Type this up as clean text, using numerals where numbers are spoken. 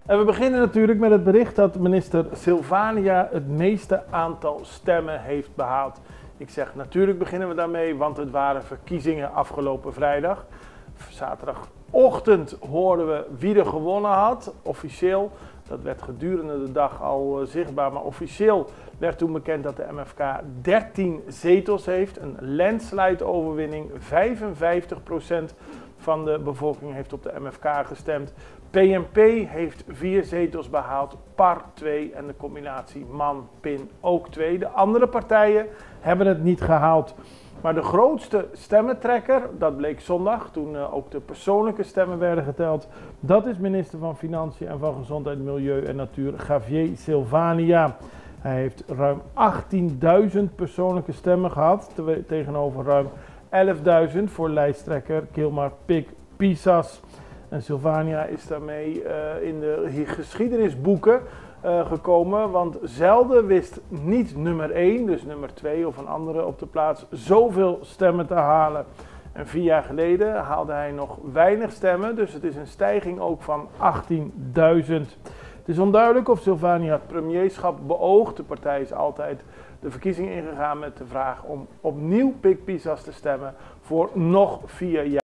En we beginnen natuurlijk met het bericht dat minister Silvania het meeste aantal stemmen heeft behaald. Ik zeg natuurlijk beginnen we daarmee, want het waren verkiezingen afgelopen vrijdag. Zaterdagochtend hoorden we wie er gewonnen had, officieel. Dat werd gedurende de dag al zichtbaar, maar officieel werd toen bekend dat de MFK 13 zetels heeft. Een landslide overwinning, 55% van de bevolking heeft op de MFK gestemd. PNP heeft 4 zetels behaald, PAR 2 en de combinatie MAN-PIN ook 2. De andere partijen hebben het niet gehaald. Maar de grootste stemmentrekker, dat bleek zondag, toen ook de persoonlijke stemmen werden geteld, dat is minister van Financiën en van Gezondheid, Milieu en Natuur, Javier Silvania. Hij heeft ruim 18.000 persoonlijke stemmen gehad, tegenover ruim 11.000 voor lijsttrekker Kilmar Pik-Pisas. En Silvania is daarmee in de geschiedenisboeken gekomen, want zelden wist niet nummer 1, dus nummer 2 of een andere op de plaats, zoveel stemmen te halen. En 4 jaar geleden haalde hij nog weinig stemmen, dus het is een stijging ook van 18.000. Het is onduidelijk of Silvania het premierschap beoogt. De partij is altijd de verkiezing ingegaan met de vraag om opnieuw Pik-Pisas te stemmen voor nog 4 jaar.